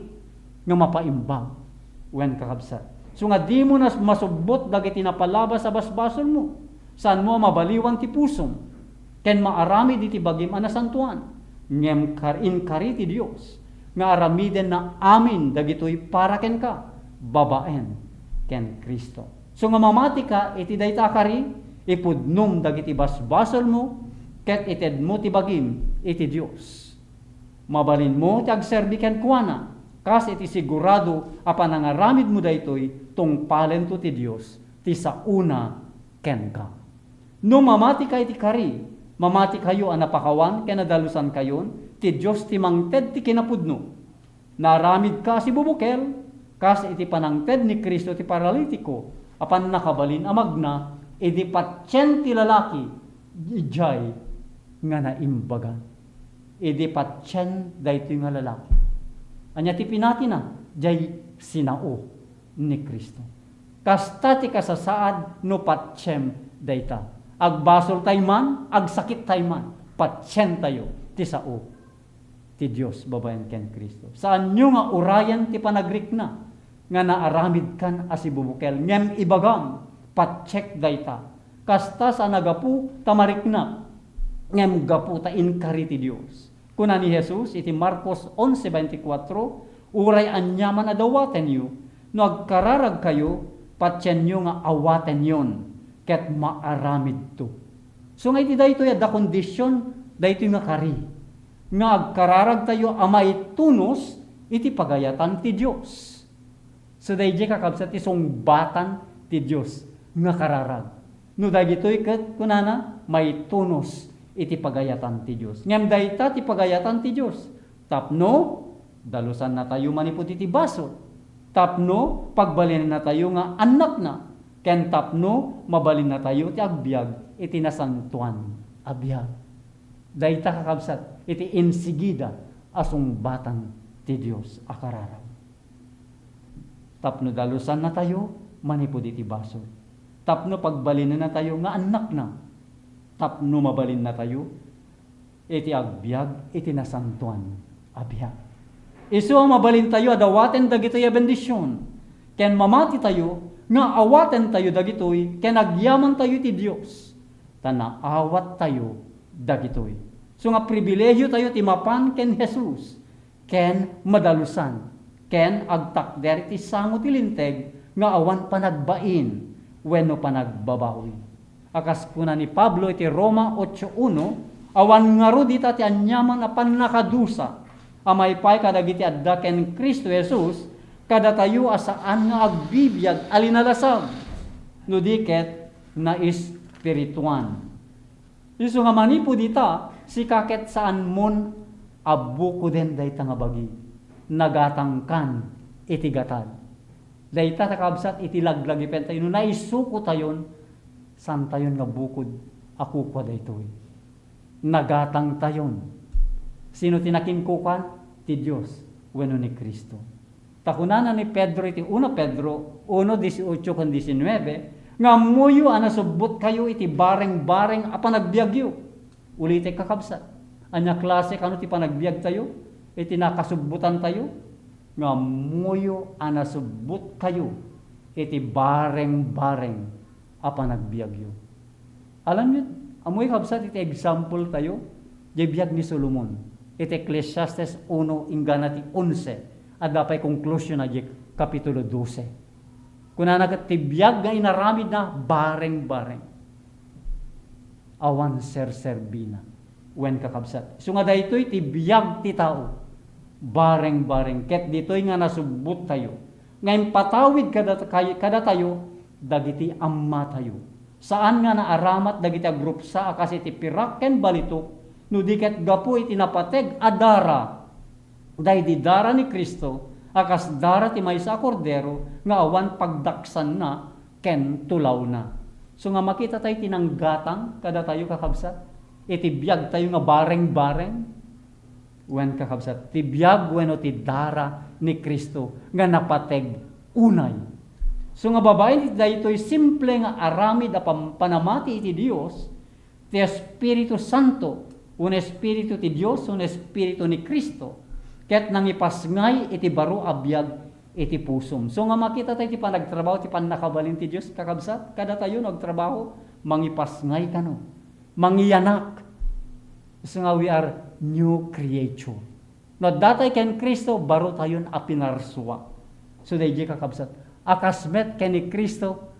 nga mapaimbang. Wen kakabsat. So nga di mo na masubot dagiti napalabas sa basbasol mo. Saan mo mabaliwan ti pusom. Ken maarami iti bagim anasantuan. Ngem inkari ti Dios. Nga aramiden na amin dagitoy para ken ka. Babaen ken Kristo. So nga mamati ka iti dayta kari ipudnum dagiti basbasol mo ket ited mo ti bagim iti Dios. Mabalin mo ti agserbi ken kuana. Kas iti sigurado apan nangaramid mo daytoy tungpalen to ti Dios ti sauna ken ka. No mamati ka iti kari, mamati kayo ang napakawan ken nadalusan kayon ti Dios ti mangted ti kinapudno. Naramid ka si bubukel, kas iti panangted ni Kristo ti paralitiko, apan nakabalin amagna iti patyen ti lalaki ijay nga naimbaga. Iti patyen daytoy nga lalaki. Anya ti pinati na, jay sinao ni Kristo. Kasta ti kasasaad no patsyem dayta. Agbasol tayo man, agsakit tayo man, patsyen tayo ti sao ti Dios babaen ken Kristo. Saan nyo nga urayan ti panagrikna nga naaramid kan asibubukel ngem ibagam patsyek dayta. Kasta sa nagapu tamarikna ngem gapu ta inkari ti Dios. Kuna ni Jesus, iti Marcos 11:24, uray anyaman adawaten yu, no agkararag kayo, patyen nyo nga awaten yon, ket maaramid to. So nga iti dayto ya, da kondisyon, dayto nga kari, nga agkararag tayo, amay tunos, iti pagayatan ti Diyos. So dayjay kakabsat, isong batan ti Diyos, nga kararag. No dagitoy ket kunana, may tunos, iti pagayatan ti Diyos. Ngem dayta ti pagayatan ti Diyos. Tapno, dalusan na tayo manipod iti baso. Tapno, pagbalin na tayo nga anak na. Ken tapno, mabalin na tayo ti agbyag iti nasantuan abiyag. Dayta kakabsat, iti insigida asong batan ti Diyos akararaw. Tapno, dalusan na tayo manipod iti baso. Tapno, pagbalin na tayo nga anak na. Tapno mabalin na tayo, iti agbyag, iti nasantuan, abiyag. Isu ang mabalin tayo, adawaten dagitoy a bendisyon. Ken mamati tayo, nga awaten tayo dagitoy, ken agyaman tayo ti Dios. Tanaawat tayo dagitoy. So nga pribilehyo tayo ti mapan ken Jesus, ken madalusan, ken agtakder ti sango ti linteg, nga awan panagbain, wenno panagbabawi. Akas kuna ni Pablo iti Roma 8:1, awan nga ro dita ti anyaman a pannakadusa, amay pay kadagiti adda ken Kristo Jesus, kada tayo asaan nga agbibiyag alinalasag, no diket na espirituan. Isu nga manipo dita, si kaket saan mon abuko den dayta nga bagi, nagatangkan iti gatad. Dayta takabsat iti laglag ipen tayo, no naisuko tayon, san tayon nga bukod, ako kwa daytoy. Nagatang tayon. Sino tinakinkukan? Ti Diyos, wenno ni Kristo. Takunana ni Pedro iti 1 Pedro 1:18 kan 19, nga muyo anasubot kayo iti bareng-bareng a panagbiagyo. Ulitek kakabsat. Anya klase kano ti panagbiag tayo? Iti nakasubutan tayo? Nga muyo anasubot kayo iti bareng-bareng a panagbiagyo. Alam niyo, amoy kabsat iti example tayo, di biag ni Solomon. Iti Ecclesiastes 1 ingganati 11 at dapay conclusion na di kapitulo 12. Kuna nagtibiyag nga inaramid na bareng-bareng. Awan ser-serbina. Wen kakabsat. So nga daytoy tibiyag ti tao. Bareng-bareng. Ket ditoy nga nasubot tayo. Ngayon patawid kada tayo, dagiti amma tayo. Saan nga naaramat dagiti group sa akas iti piraken balitok, no diket gapu iti napateg adara. Dahil dara ni Kristo, akas dara ti maysa a kordero, nga awan pagdaksan na, ken tulaw na. So nga makita tayo tinanggatang, kada tayo kakabsat, iti biyag tayo nga bareng-bareng, wen kakabsat, ti biyag wen o ti dara ni Kristo, nga napateg unay. So nga babae daytoy simple nga aramid a panamati iti Dios, ti Espiritu Santo, un Espiritu ti Dios, un Espiritu ni Kristo, ket nangipasngay iti baro a biag iti pusom. So nga makita tayo ti panagtrabaho, ti panakabalin ti Dios kakabsat, kada tayo nagtrabaho, mangipasngay kano, mangiyanak. So nga we are new creature. No datay ken Kristo, baro tayon a pinarsua. So dayjay kakabsat, akasmet ken ni Kristo,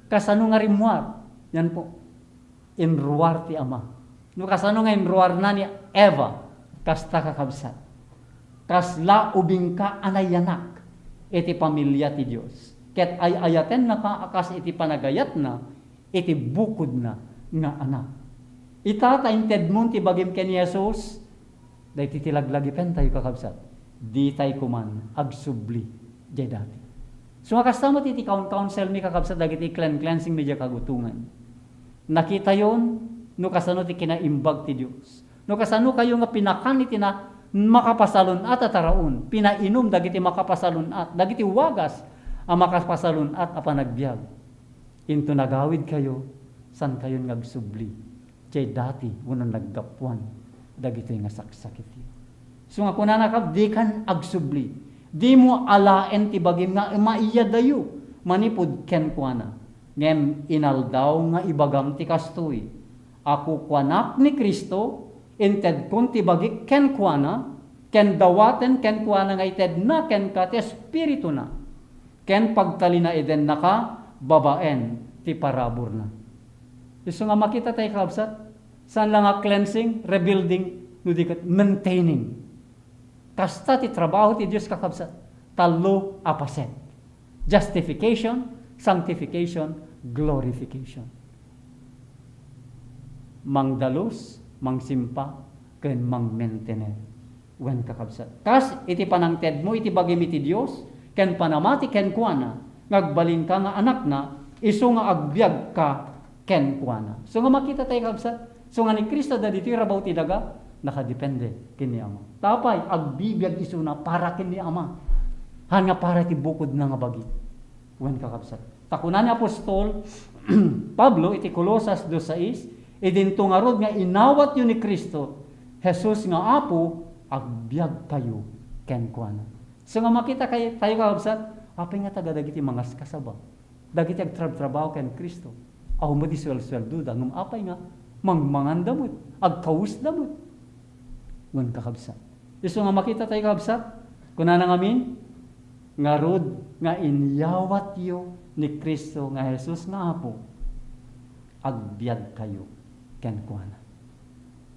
kasano nga rimwar, yan po, inruar ti Ama. No kasano nga inruar na ni Eva, kasta kakabsat. Kasla ubing ka anayanak, iti pamilya ti Dios. Ket ay ayaten na ka akas iti panagayat na, iti bukod na nga anak. Itatainted mo ti bagim ken Jesus, dahi titilaglagipen tayo kakabsat. Di tayo kuman agsubli jay dati. So makastama ti counsel mi kakabsat dagiti cleansing medya kagutungan. Nakita yon, no kasano ti kinaimbag ti Dios. No kasano kayo nga pinakan iti na makapasalon at ataraon, pinainom dagiti makapasalon at, dagiti wagas ang makapasalon at apanagbiag. Into nagawid kayo, san kayo ngagsubli. Jay dati, unang naggapuan, dagiti nga saksakit yun. So nga kuna nakab, di kan agsubli. Di mo alaen ti bagim nga maiya dayo, manipod ken kuana. Ngem inaldaw nga ibagam ti kastoy. Ako kuanak ni Kristo, inted kun ti bagi ken kuana, ken dawaten ken kuana nga ited na ken ka ti espiritu na. Ken pagtalina eden naka babaen ti parabor na. Isu nga makita tayo kabsat, saan lang nga cleansing, rebuilding, nudikat, maintaining. Kasta ti trabaho ti Diyos kakabsat, talo apaset. Justification, sanctification, glorification. Mangdalos, mangsimpa, ken mang-maintainer. Wen kakabsat. Kas iti panangted mo, iti bagim iti Diyos, ken panamati ken kuana, ngagbalin ka nga anak na, isu nga agbyag ka ken kuana. So nga makita tayo kabsat, so nga ni Kristo da dito rabaw ti daga, nakadepende kini Ama. Tapay, agbibiyag isu na para kini Ama. Han nga para ti bukod na nga bagi. Wen kakabsat. Takunan ni Apostol Pablo, iti Colosas 2:6, idinto nga rod nga inawat yun ni Kristo, Jesus nga Apo, agbyag kayo ken kuana. So nga makita kayo tayo kakabsat, apay nga taga dagiti mangas kasaba. Dagiti agtrabaho ken Kristo. Aho mo di swel-sweldo, ngum apay nga mangmangandamot, agkawusdamot. Wen kakabsat. So nga makita tayo kakabsat, kuna na ngamin, nga rod nga inyawat yo ni Kristo nga Jesus nga Apo, agbyag kayo ken kuana.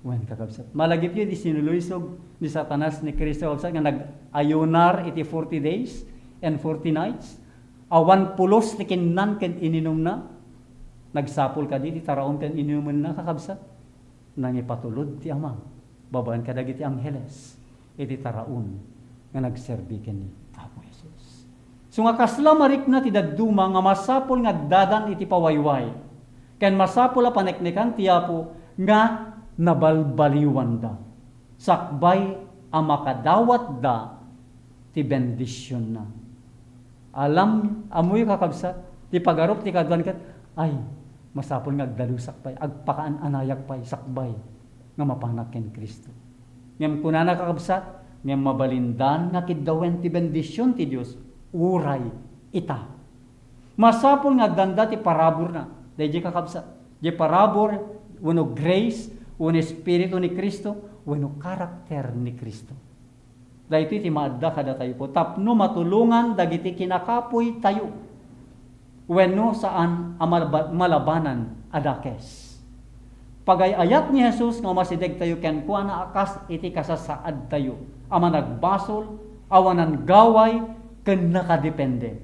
Wen kakabsat. Malagip yun, sinuluysog ni Satanas ni Kristo kakabsat, nga nag-ayunar iti 40 days and 40 nights. Awan pulos ti kinnan ken ininom na. Nagsapol ka di, taraon ken ininom na kakabsat. Nang ipatulod ti Ama. babaan kadagiti angheles iti taraon nga nagserbi ken ni Apo Jesus. So nga kasla marikna ti dadduma nga masapol nga dadan iti pawayway. Ken masapol a paneknekan ti Apo nga nabalbaliwan da. Sakbay a makadawat da ti bendisyon na. Alam amoy kakabsat ti pagarup ti kadwan ket ay masapol nga agdalusak pay agpakaan anayag pay sakbay nga mapanak ken Kristo. Ngem kunana kakabsat ngem mabalindan nga kiddawen ti bendisyon ti Dios uray ita. Masapol nga danda ti parabor na. Dayjay kakabsat. Di parabor wenno grace, wenno espiritu ni Kristo, wenno karakter ni Kristo. Dahito iti maadda kada tayo po. Tapno matulungan dagiti kinakapoy tayo. Wenno saan malabanan adakes. Pagayayat ni Jesus nga masideg tayo ken kuana akas iti kasasaad tayo. Ama nagbasol, awanan gaway, ken nakadepende.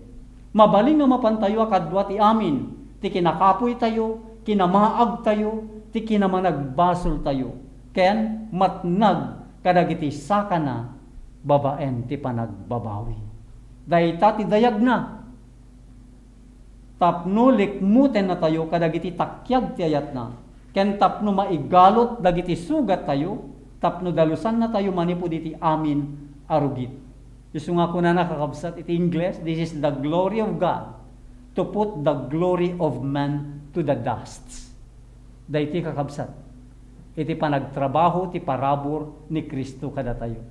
Mabaling nga mapantayo akadwa ti amin. Ti kinakapoy tayo, kinamaag tayo, ti kinamanagbasol tayo. Ken matnag kadagiti sakana babaen ti panagbabawi. Dayta ti dayag na. Tapno likmuten na tayo kadagiti takyag ti ayat na. Ken tapno maigalot dagiti sugat tayo, tapno dalusan na tayo manipud iti amin arugit. Isu nga kuna nakakabsat iti English, this is the glory of God to put the glory of man to the dust. Dayti kakabsat. Iti panagtrabaho ti parabor ni Kristo kada tayo.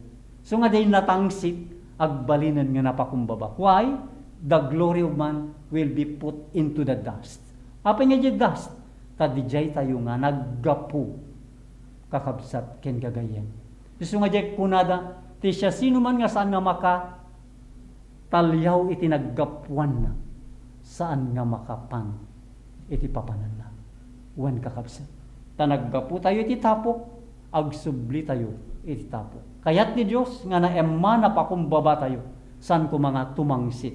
So nga day natangsit, agbalinan nga napakumbaba. Why? The glory of man will be put into the dust. Apa nga di dust? Tadijay tayo nga naggapu kakabsat ken gagayen. So nga di kunada, ti siya sino man nga saan nga maka talyaw iti naggapuan na, saan nga makapang iti papanan na. Wan kakabsat. Tanaggapu tayo iti tapok, agsubli tayo iti tapok. Kayat ni Diyos nga naemma na pakumbaba tayo san ko mga tumangsit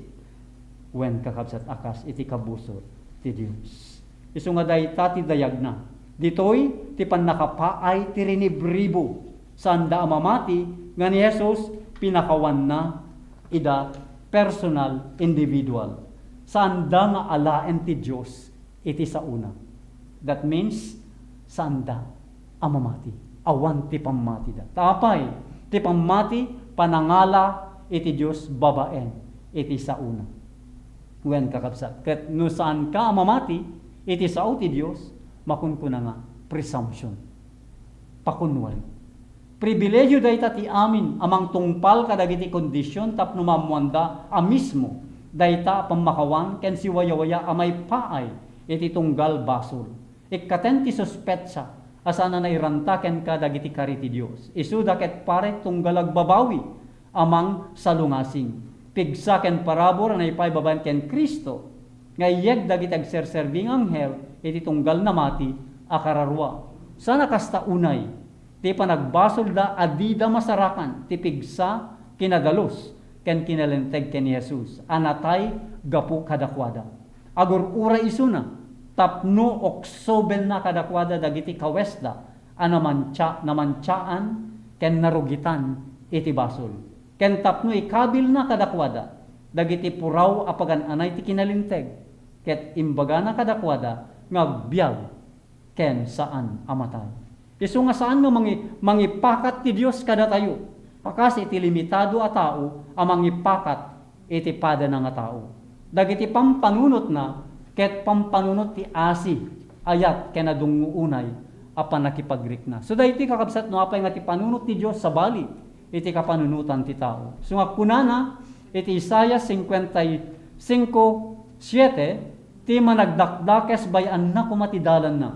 wen kakabsat akas iti kabusor ti Dios. Isu nga dayta ti dayag na. Ditoy ti pannakapaay ti rinibribo saan da amamati nga ni Jesus pinakawan na ida personal individual. Saan da nga alaen ti Dios iti sauna. That means saan da amamati. Awan ti pamati da. Tapay ti pamati panangala iti Dios babaen iti sauna. Wen kakabsat. Ket no saan ka mamati iti sao ti Dios makunkuna nga presumption. Pakunwal. Pribilehiyo dayta ti amin amang tungpal kadagiti kondisyon tapno mamuanda a mismo dayta pamakawan ken siwaya-waya amay paay iti tunggal basol. Ikkaten ti suspetsa asana na irantaken ka dagiti kari ti Dios. Isuda ket pare tunggalag babawi amang salungasing. Pigsa ken parabor na ipaybabaen ken Kristo. Ngayeg dagiti agserserving anghel iti tunggal na mati akararwa. Sana kasta unay ti panagbasol da adida masarakan ti pigsa kinadalos ken kinalenteg ken Jesus. Anatay gapu kadakwada. Agur ura isuna tapno oksoben na kadakwada dagiti kawesda namancaan ken narugitan iti basol. Ken tapno ikabil na kadakwada dagiti puraw apagan anay ti kinalinteg ket imbaga na kadakwada ngagbiag ken saan amatay. Isu nga saan nga mangipakat ti Dios kada tayo. Akas iti limitado a tao amang ipakat iti pada na nga tao. Dagiti pampanunot na ket pampanunot ti asi ayat ken adunguunay apan nakipagrik na. So dayti kakabsat no apay nga ti panunot ti Dios sa bali iti kapanunutan ti tao. So nga kunana iti Isaiah 55:7 ti managdakdakes bayan na kumatidalan na.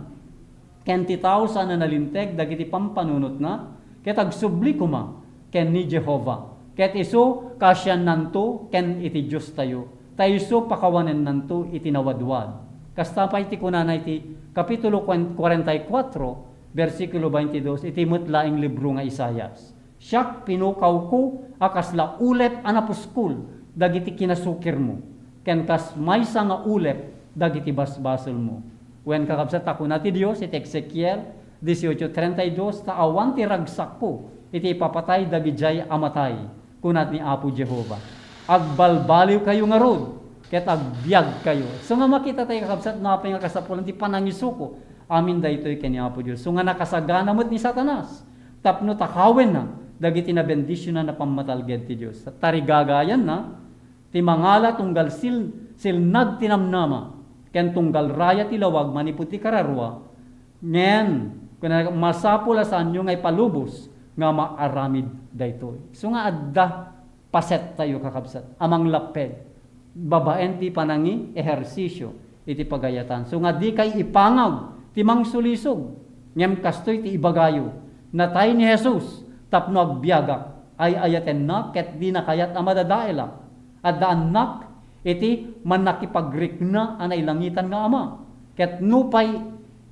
Ken ti tao sana nalinteg dagiti pampanunot na ket agsubli kuma ken ni Jehova. Ket isu kasyan nanto ken iti Dios tayo. Tayo isu pakawanen nanto iti nawadwad. Kastapay ti kunana iti kapitulo 44 versikulo 22 iti mutlaing libro nga Isaias. Siyak pinukaw ko akasla ulep anapuskul dagiti kinasukir mo. Ken kas maysa nga ulep dagiti basbasol mo. Wen kakabsat ako na ti Dios iti Ezekiel 18:32, ta awan ti ragsak ko, iti papatay dagijay amatay, kunat ni Apo Jehova. Agbalbaliw kayo nga rod, ket agbiag kayo. So nga makita tayo kakabsat, napay nga kasapulan ti panangisuko, amin daytoy ken ni Apo Dios. So nga nakasagana met ni Satanas, tapno takawen na, dagiti na bendisyon na pamatalged ti Dios. Tarigagayan na, ti mangala tunggal silnag tinamnama, ken tunggal raya ti lawag manipud ti kararwa, ngen, kung masapula sa anyo ngay palubos, nga maaramid daytoy. So nga adda, paset tayo kakabsat, amang laped, babaen ti panangi, ehersisyo, iti pagayatan. So nga di kay ipangag, ti mangsulisog, ngem kastoy ti ibagayo, natay ni Jesus, tapno agbiagak, ay ayaten na, ket di na kayat amadadaela, at daan nak, iti manakipagrikna anay langitan nga ama. Ket nupay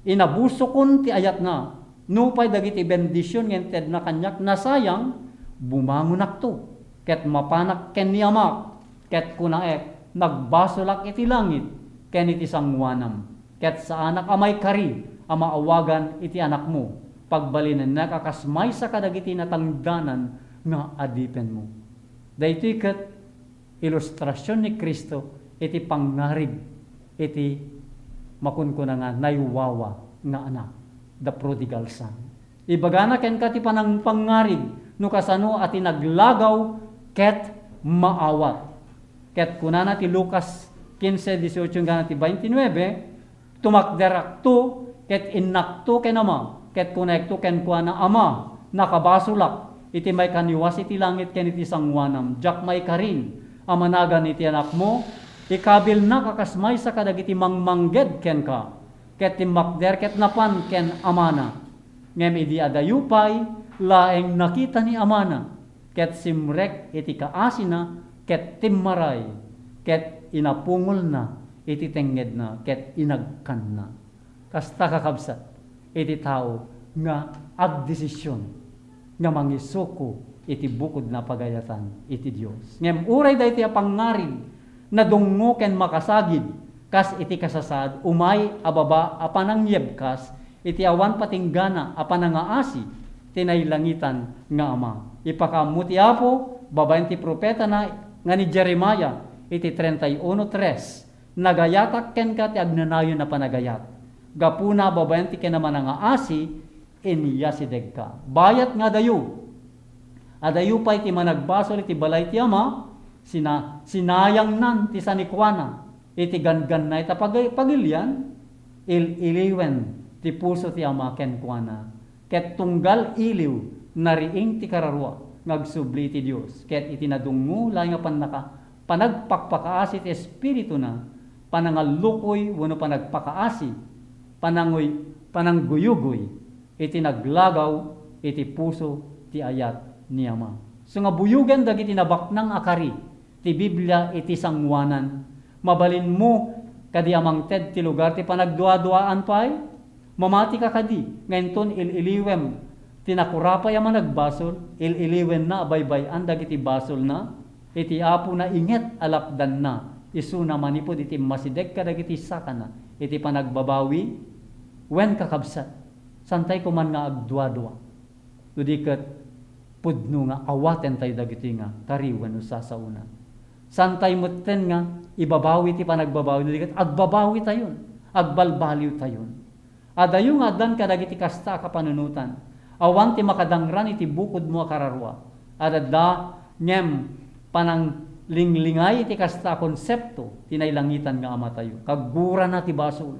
inabusokon ti ayat nga, nupay dagiti bendisyon ngented na kanyak nasayang, bumangonak to. Ket mapanak ken ni ama, ket kunaek, nagbasolak iti langit, ken iti sangwanam. Ket sa anak amay kari, amaawagan iti anak mo, pagbalinan nakakasmay sa kadagiti natangdanan nga adipen mo. Daytoy ket ilustrasyon ni Kristo iti pangngarig iti makunkuna nga naywawa nga anak, the prodigal son. Ibagana ken ka ti panang pangngarig no kasano ati naglagaw ket maawat. Ket kunana ti Lucas 15:18 gana ti 29, tumakderak to ket innakto ken ama, ket kunekto ken kuana ama, nakabasulak iti may kaniwas iti langit ken iti sangwanam, jak may karin amanagan iti anak mo, ikabil na kakasmay sa kadagiti mangmangged ken ka, ket timakder ket napan ken amana. Ngem idi adayupay, laeng nakita ni amana, ket simrek iti kaasina, ket timmaray, ket inapungol na, iti tenged na, ket inagkan na. Kasta kakabsat, iti tao nga agdesisyon, nga mangisuko, iti bukod na pagayatan iti Dios. Ngem uray dayti a pangngarig na dungo ken makasagid kas iti kasasad umay ababa a panangyebkas iti awan patinggana a panangaasi tinaylangitan nga ama. Ipakamuti Apo babaen ti propeta na nga ni Jeremiah iti 31:3 nagayatak ken ka ti agnanayon na panagayat. Gapuna babaen ti ken naman nga asi iniyasideg ka. Bayat nga dayo adayo pa'y ti managbasol iti balay ti ama, sinayang nan ti sanikwana, iti gangan na ita pagilyan, iliwen ti puso ti ama ken kuana. Ket tunggal iliw, nariing ti kararwa, ngagsubli ti Dios. Ket iti nadungo, laing nga panagpakpakaasi ti espiritu na, panangalukoy, wano panagpakaasi, panangguyugoy, iti naglagaw, iti puso ti ayat ni ama. So nga buyugan dagiti nabaknang akari ti Biblia iti sangwanan. Mabalin mo kadi amang ted ti lugar ti panagdua-duaan pay. Mamati ka kadi ngayon ililiwem tinakurapay aman nagbasol ililiwen na baybayan dagiti basol na iti Apo na inget alapdan na isuna manipod iti masideg kadagiti sakana iti panagbabawi wen kakabsat santay ko man nga agdua-dua. Dudiket pudno nga awaten tayo dagiti nga kariwen o sasauna. Santay mutten nga ibabawi ti panagbabawi dudiket agbabawi tayon, agbalbaliw tayon. Adayo nga dan kadagiti kasta kapanunutan. Awan ti makadangran iti bukod mo kararwa. Adada ngem panang linglingay iti kasta konsepto tinaylangitan nga ama tayo. Kagura na ti basol.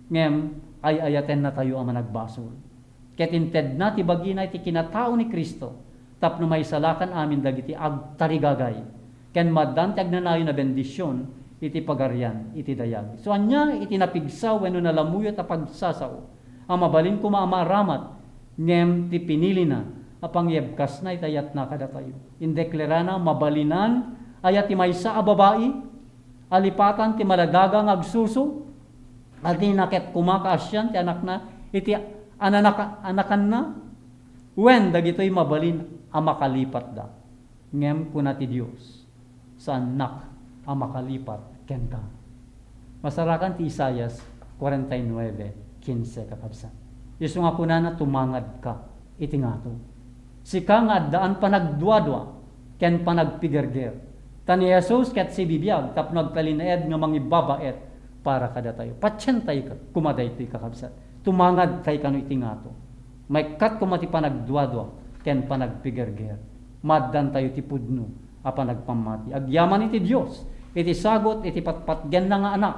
Ngem ay ayaten na tayo ama nagbasol. Ket inted na ti bagina iti kinatao ni Kristo. Tapno may salakan amin dagiti agtarigagay. Ken maddan ti agnanayon na bendisyon iti pagaryan iti dayag. So anya iti napigsaw wenno nalamuyot a pagsasaw. Ang mabalin ko maamaramat ngem ti pinili na a pangyebkas na itayat na kada tayo. Indeklarana mabalinan ayat ti maysa a babae alipatan ti maladagang agsuso adi naket kumakaasyan ti anak na iti anakan na wen dagitoy mabalin a makalipat da. Ngem kuna ti Dios sa anak a makalipat ken ka. Masarakan ti Isaias 49:15 kakabsat. Isu nga po na tumangad ka, iti nga to. Sika nga daan panagduadwa, ken panagpigerger. Tani Jesus ket si bibiyag, tapno agtalinaed nga mangibabaet para kada tayo. Patsyan tayo ka, kumaday tayo kakabsat. Tumangad tayo kano iti nga to. May kat kumati panagduadwa, ken panagpigerger. Maddan tayo ti pudno, apa nagpamati. Agyaman iti Dios, iti sagot, iti patpatgen na nga anak.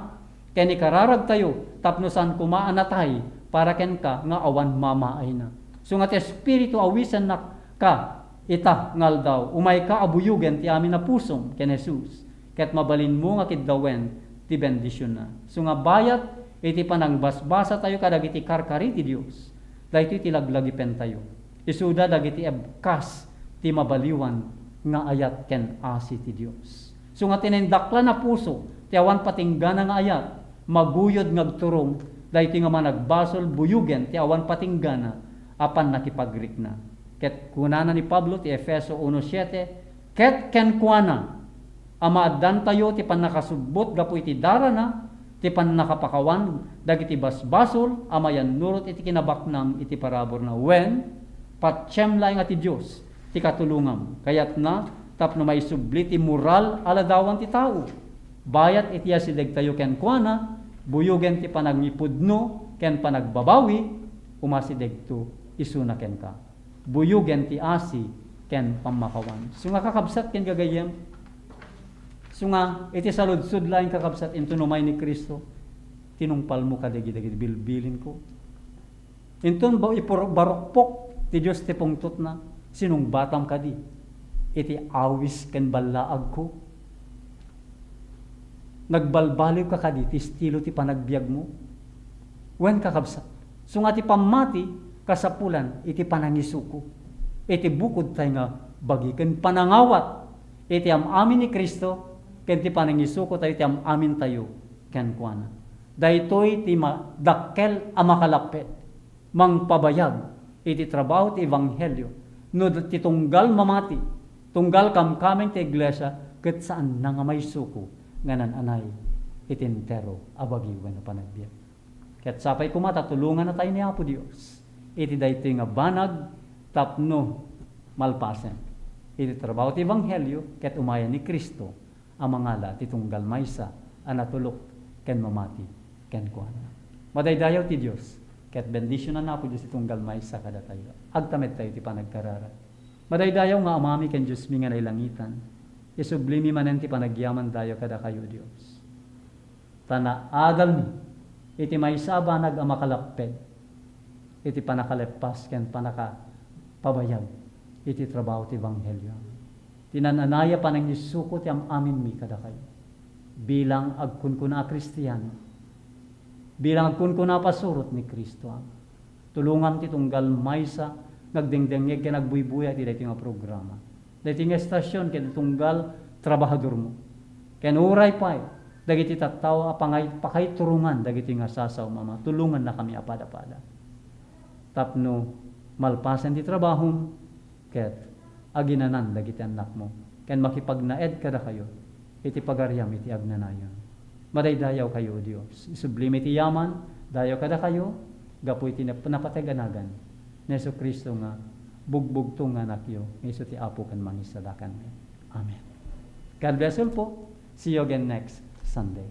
Ken ikararag tayo, tapno saan kumaanatay, para ken ka nga awan mamaay na. So nga ti Espiritu awisan na ka, ita ngal daw, umay ka abuyugen ti amin na pusom, ken Jesus. Ket mabalin mo nga kiddawen, ti bendisyon na. So nga bayat, iti panangbasbasa tayo kadagiti karkari ti Dios. Dahito iti laglagipen tayo. Isuda dagiti ebkas, ti mabaliwan, nga ayat ken asi ti Dios. So nga tinendakla na puso, ti awan patinggana nga ayat, maguyod ngagturong, dahito nga managbasol buyugen, ti awan patinggana, apan nakipagrik na. Ket kunana ni Pablo, ti Efeso 1:7, ket ken kuana, amaaddan tayo, ti panakasubbot, gapu iti dara na, ti panakapakawan, dagiti basbasol, amayan nurot iti kinabaknang, iti parabor na, when, patsyem laing ati Diyos, ti katulungam, kayat na, tapno may subli ti moral, aladawan ti tao, bayat iti asideg tayo ken kuana, buyugen ti panagmipudno, ken panagbabawi, umasideg to, isuna ken ka. Buyugen ti asi, ken pamakawan. So nga kakabsat ken gagayem, so nga iti saludsud laing kakabsat into numay ni Kristo, tinungpal mo kadagi-dagi bilbilin ko. Inton ba barokpok ti Dios ti pungtot na, sinong batam kadi, iti awis ken ballaag ko. Nagbalbaliw ka kadi, ti estilo ti panagbiag mo. Wen kakabsat. So nga ti pamati, kasapulan, iti panangisuko. Iti bukod tayo nga bagi, ken panangawat, iti amin ni Kristo, ken ti panangisuko tayo, iti amin tayo, ken kuana. Daytoy ti dakkel a makalapet, mangpabayag, iti trabaho ti ebanghelyo, no ti tunggal mamati, tunggal kamkameng ti iglesia, ket saan na nga may suko, nga nananay, itintero, abagiwan na panagbiag. Ket sapay kumata, tulungan na tayo ni Apo Dios. Iti daytoy nga banag, tapno, malpasen. Iti trabaho ti ebanghelyo, ket umayan ni Kristo, ang mangala, ti tunggal maysa, anatulok, ken mamati, ken kuana. Madaydayaw ti Dios, ket bendisyonan na po Dios itunggal maysa kada tayo. Agtamet tayo ti panagkarara. Madaydayaw nga amami ken Dios mi nga nailangitan. Isublimi manen ti panagyaman tayo kada kayo Dios. Tana adal mi, iti maysa banag a makalaped, iti panakalepas ken panakapabayag, iti trabaho ti ebanghelyo. Tinananaya panangisuko ti amin mi kada kayo. Bilang agkunkuna a Kristiyano, bilang agkunkuna pasurot ni Kristo. Tulungan ti tunggal maysa, nagdengdengeg ken nagbuybuya ti daytoy nga programa. Daytoy nga estasyon ken tunggal trabahador mo. Ken uray pay, dagiti tattao apangay pakayturungan dagiti nga sasaw mama. Tulungan na kami apada-pada. Tapno malpasan ti trabaho ket aginanan dagiti anak mo. Ken makipagnaed kada kayo, iti pagaryam iti agnanayon. Madaydayaw kayo, Dios. Isublime ti yaman, dayaw kada kayo, gapu iti napataganagan. Neso Kristo nga, bugbog to nga nakyo, iso ti apo kan mangisadakan. Amen. God bless you po. See you again next Sunday.